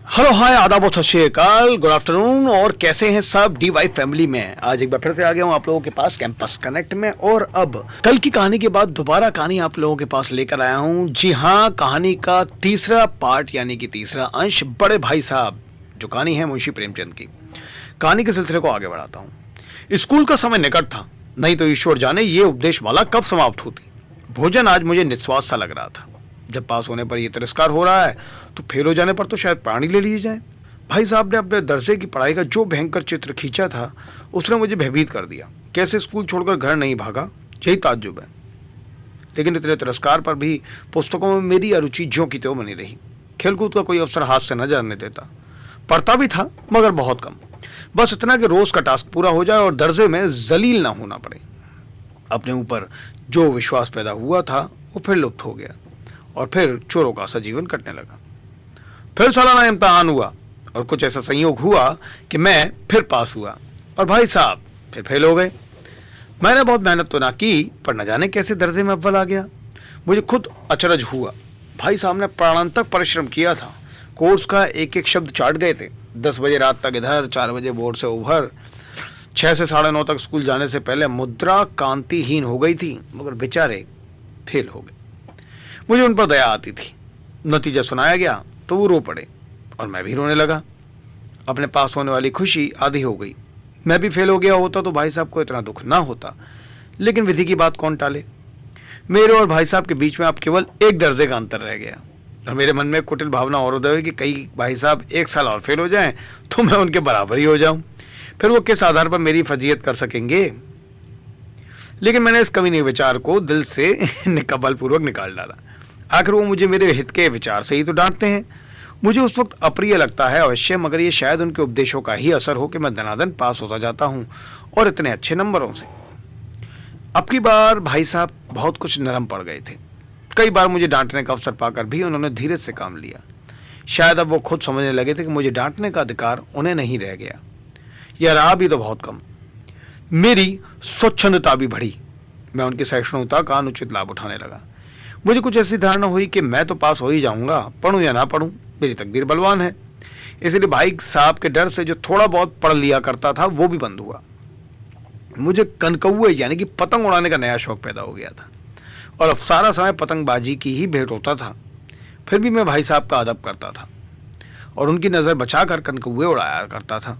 Hello hi आदाब और सत श्री अकाल, गुड आफ्टरनून। और कैसे हैं सब DY फैमिली में। आज एक बार फिर से आ गया हूं आप लोगों के पास कैंपस कनेक्ट में। और अब कल की कहानी के बाद दोबारा कहानी आप लोगों के पास लेकर आया हूं। जी हां, कहानी का तीसरा पार्ट यानी कि तीसरा अंश, बड़े भाई साहब। जो कहानी है मुंशी प्रेमचंद की। कहानी के सिलसिले को आगे बढ़ाता हूँ। स्कूल का समय निकट था, नहीं तो ईश्वर जाने ये उपदेश माला कब समाप्त होती। भोजन आज मुझे निस्वाद सा लग रहा था। जब पास होने पर यह तिरस्कार हो रहा है तो फेल हो जाने पर तो शायद प्राणी ले लिए जाए। भाई साहब ने अपने दर्जे की पढ़ाई का जो भयंकर चित्र खींचा था उसने मुझे भयभीत कर दिया। कैसे स्कूल छोड़कर घर नहीं भागा, यही ताज्जुब है। लेकिन इतने तिरस्कार पर भी पुस्तकों में मेरी अरुचि ज्यों की त्यों बनी रही। खेलकूद का कोई अवसर हाथ से न जाने देता। पढ़ता भी था मगर बहुत कम। बस इतना कि रोज का टास्क पूरा हो जाए और दर्जे में जलील ना होना पड़े। अपने ऊपर जो विश्वास पैदा हुआ था वो फिर लुप्त हो गया और फिर चोरों का सा जीवन कटने लगा। फिर सालाना इम्तिहान हुआ और कुछ ऐसा संयोग हुआ कि मैं फिर पास हुआ और भाई साहब फिर फेल हो गए। मैंने बहुत मेहनत तो ना की, पर न जाने कैसे दर्जे में अव्वल आ गया। मुझे खुद अचरज हुआ। भाई साहब ने प्राणांतक परिश्रम किया था। कोर्स का एक एक शब्द चाट गए थे। 10 बजे रात तक इधर, 4 बजे बोर्ड से उभर, 6 से 9:30 तक स्कूल जाने से पहले मुद्रा कांतिहीन हो गई थी, मगर बेचारे फेल हो गए। मुझे उन पर दया आती थी। नतीजा सुनाया गया तो वो रो पड़े और मैं भी रोने लगा। अपने पास होने वाली खुशी आधी हो गई। मैं भी फेल हो गया होता तो भाई साहब को इतना दुख ना होता, लेकिन विधि की बात कौन टाले। मेरे और भाई साहब के बीच में अब केवल एक दर्जे का अंतर रह गया और मेरे मन में कुटिल भावना और उदय हुई कि कई भाई साहब 1 साल और फेल हो जाएं तो मैं उनके बराबर ही हो जाऊं। फिर वो किस आधार पर मेरी फजीयत कर सकेंगे। लेकिन मैंने इस कमीने विचार को दिल से निकबलपूर्वक निकाल डाला। आखिर वो मुझे मेरे हित के विचार से ही तो डांटते हैं। मुझे उस वक्त अप्रिय लगता है अवश्य, मगर ये शायद उनके उपदेशों का ही असर हो कि मैं दनादन पास होता जाता हूँ और इतने अच्छे नंबरों से। अब की बार भाई साहब बहुत कुछ नरम पड़ गए थे। कई बार मुझे डांटने का अवसर पाकर भी उन्होंने धीरज से काम लिया। शायद अब वो खुद समझने लगे थे कि मुझे डांटने का अधिकार उन्हें नहीं रह गया। यह रहा भी तो बहुत कम। मेरी स्वच्छंदता भी बढ़ी। मैं उनकी सहिष्णुता का अनुचित लाभ उठाने लगा। मुझे कुछ ऐसी धारणा हुई कि मैं तो पास हो ही जाऊंगा, पढ़ूं या ना पढ़ूं, मेरी तकदीर बलवान है। इसलिए भाई साहब के डर से जो थोड़ा बहुत पढ़ लिया करता था वो भी बंद हुआ। मुझे कनकौए यानी कि पतंग उड़ाने का नया शौक पैदा हो गया था और अब सारा समय पतंगबाजी की ही भेंट होता था। फिर भी मैं भाई साहब का अदब करता था और उनकी नज़र बचाकर कनकौए उड़ाया करता था।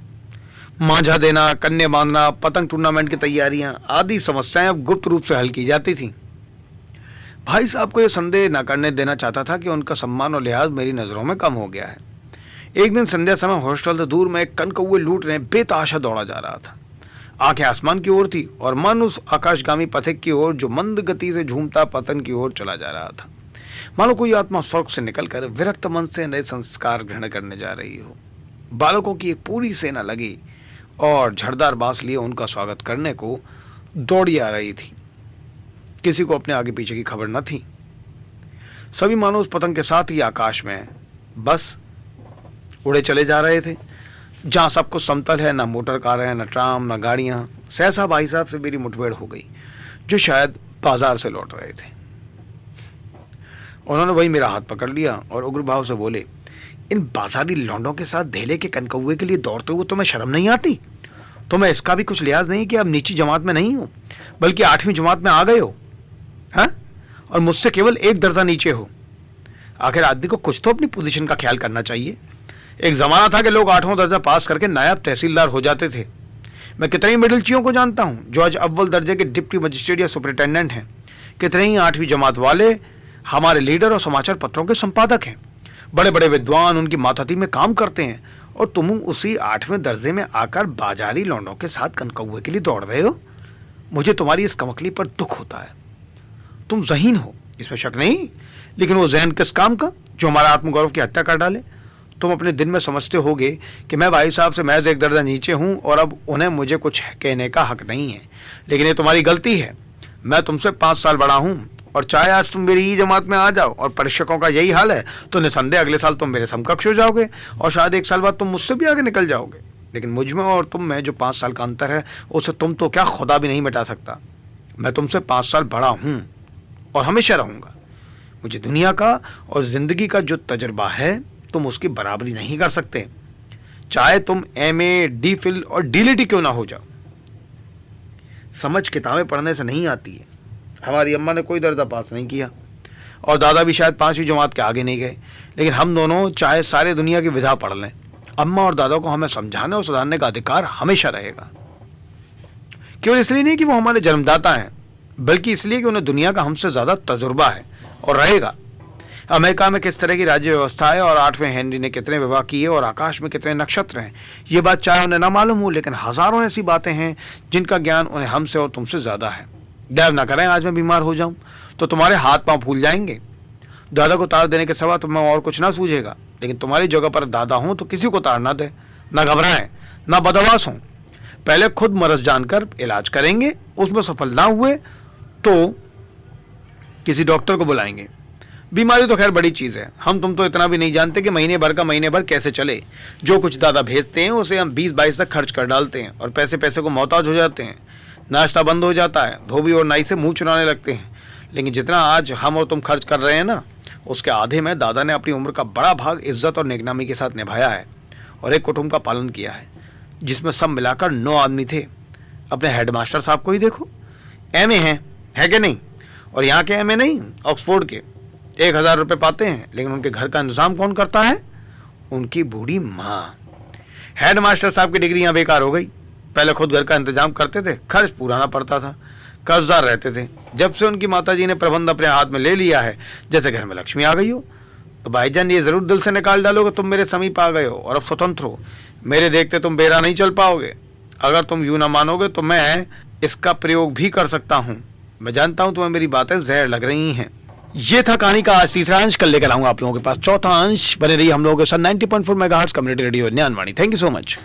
मांझा देना, कन्ने बांधना, पतंग टूर्नामेंट की तैयारियां आदि समस्याएं अब गुप्त रूप से हल की जाती थीं। भाई साहब को यह संदेह न करने देना चाहता था कि उनका सम्मान और लिहाज मेरी नज़रों में कम हो गया है। एक दिन संध्या समय हॉस्टल से दूर में एक कनकौए लूटने बेतहाशा दौड़ा जा रहा था। आंखें आसमान की ओर थी और मन उस आकाशगामी पथिक की ओर जो मंद गति से झूमता पतन की ओर चला जा रहा था। मानो कोई आत्मा स्वर्ग से निकलकर विरक्त मन से नए संस्कार ग्रहण करने जा रही हो। बालकों की एक पूरी सेना लगी और झड़दार बांस लिए उनका स्वागत करने को दौड़ी आ रही थी। किसी को अपने आगे पीछे की खबर न थी। सभी मानो उस पतंग के साथ ही आकाश में बस उड़े चले जा रहे थे। जहां सब कुछ समतल है, ना मोटर कार है, ना ट्राम, ना गाड़ियां। सहसा भाई साहब से मेरी मुठभेड़ हो गई, जो शायद बाजार से लौट रहे थे। उन्होंने वही मेरा हाथ पकड़ लिया और उग्र भाव से बोले, इन बाजारी लौंडों के साथ धेले के कनकौए के लिए दौड़ते हुए तुम्हें शर्म नहीं आती? तुम्हें इसका भी कुछ लिहाज नहीं कि अब नीची जमात में नहीं हो, बल्कि 8वीं जमात में आ गए हो, हाँ? और मुझसे केवल 1 दर्जा नीचे हो। आखिर आदमी को कुछ तो अपनी पोजीशन का ख्याल करना चाहिए। एक जमाना था कि लोग 8वां दर्जा पास करके नायब तहसीलदार हो जाते थे। मैं कितने ही मिडिलचियों को जानता हूँ जो आज अव्वल दर्जे के डिप्टी मजिस्ट्रेट या सुपरिटेंडेंट हैं। कितने ही 8वीं जमात वाले हमारे लीडर और समाचार पत्रों के संपादक हैं। बड़े बड़े विद्वान उनकी मातहती में काम करते हैं और तुम उसी 8वें दर्जे में आकर बाजारी लौंडों के साथ कनकौए के लिए दौड़ रहे हो। मुझे तुम्हारी इस कमकली पर दुख होता है। तुम ज़हीन हो, इसमें शक नहीं, लेकिन वो ज़हन किस काम का जो हमारा आत्मगौरव की हत्या कर डाले। तुम अपने दिन में समझते होगे कि मैं भाई साहब से महज 1 दर्जा नीचे हूँ और अब उन्हें मुझे कुछ कहने का हक नहीं है। लेकिन ये तुम्हारी गलती है। मैं तुमसे 5 साल बड़ा हूँ और चाहे आज तुम मेरी ही जमात में आ जाओ और परीक्षकों का यही हाल है तो निसंदेह अगले साल तुम मेरे समकक्ष हो जाओगे और शायद 1 साल बाद तुम मुझसे भी आगे निकल जाओगे। लेकिन मुझ में और तुम में जो 5 साल का अंतर है उसे तुम तो क्या खुदा भी नहीं मिटा सकता। मैं तुमसे 5 साल बड़ा हूँ और हमेशा रहूँगा। मुझे दुनिया का और ज़िंदगी का जो तजर्बा है तुम उसकी बराबरी नहीं कर सकते, चाहे तुम MA, DPhil और DLT क्यों ना हो जाओ। समझ किताबें पढ़ने से नहीं आती है। हमारी अम्मा ने कोई दर्जा पास नहीं किया और दादा भी शायद 5वीं जमात के आगे नहीं गए, लेकिन हम दोनों चाहे सारे दुनिया की विधा पढ़ लें, अम्मा और दादा को हमें समझाने और सुधारने का अधिकार हमेशा रहेगा। केवल इसलिए नहीं कि वो हमारे जन्मदाता हैं, बल्कि इसलिए कि उन्हें दुनिया का हमसे ज़्यादा तजुर्बा है और रहेगा। अमेरिका में किस तरह की राज्य व्यवस्था है और 8वें हेनरी ने कितने विवाह किए और आकाश में कितने नक्षत्र हैं, ये बात चाहे उन्हें ना मालूम हो, लेकिन हज़ारों ऐसी बातें हैं जिनका ज्ञान उन्हें हमसे और तुमसे ज़्यादा है। दैव ना करें आज मैं बीमार हो जाऊं तो तुम्हारे हाथ पांव फूल जाएंगे। दादा को तार देने के सिवा तुम्हें और कुछ ना सूझेगा, लेकिन तुम्हारी जगह पर दादा हूं तो किसी को तार ना दे, ना घबराएं, ना बदमाश हों। पहले खुद मरज जानकर इलाज करेंगे, उसमें सफल ना हुए तो किसी डॉक्टर को बुलाएंगे। बीमारी तो खैर बड़ी चीज़ है, हम तुम तो इतना भी नहीं जानते कि महीने भर कैसे चले। जो कुछ दादा भेजते हैं उसे हम 20-22 तक खर्च कर डालते हैं और पैसे को मोहताज हो जाते हैं। नाश्ता बंद हो जाता है, धोबी और नाई से मुंह चुराने लगते हैं। लेकिन जितना आज हम और तुम खर्च कर रहे हैं ना, उसके आधे में दादा ने अपनी उम्र का बड़ा भाग इज्जत और नेकनामी के साथ निभाया है और एक कुटुंब का पालन किया है जिसमें सब मिलाकर 9 आदमी थे। अपने हेडमास्टर साहब को ही देखो, MA है कि नहीं, और यहाँ के MA नहीं, ऑक्सफोर्ड के 1000 रुपये पाते हैं, लेकिन उनके घर का इंतजाम कौन करता है? उनकी बूढ़ी माँ। हेडमास्टर साहब की डिग्री यहाँ बेकार हो गई। पहले खुद घर का इंतजाम करते थे, खर्च पूरा ना पड़ता था, कर्जदार रहते थे। जब से उनकी माताजी ने प्रबंध अपने हाथ में ले लिया है, जैसे घर में लक्ष्मी आ गई हो। तो भाईजान ये जरूर दिल से निकाल डालो कि तुम मेरे समीप आ गए हो और अब स्वतंत्र हो। मेरे देखते तुम बेरा नहीं चल पाओगे। अगर तुम यूं ना मानोगे तो मैं इसका प्रयोग भी कर सकता हूँ। मैं जानता हूँ तुम्हें मेरी बातें जहर लग रही हैं। ये था कहानी का आज तीसरा अंश। कल लेकर आऊंगा आप लोगों के पास चौथा अंश। बने रहिए हम लोगों के साथ 90.4 megahertz community radio Gyanvani. Thank you so much.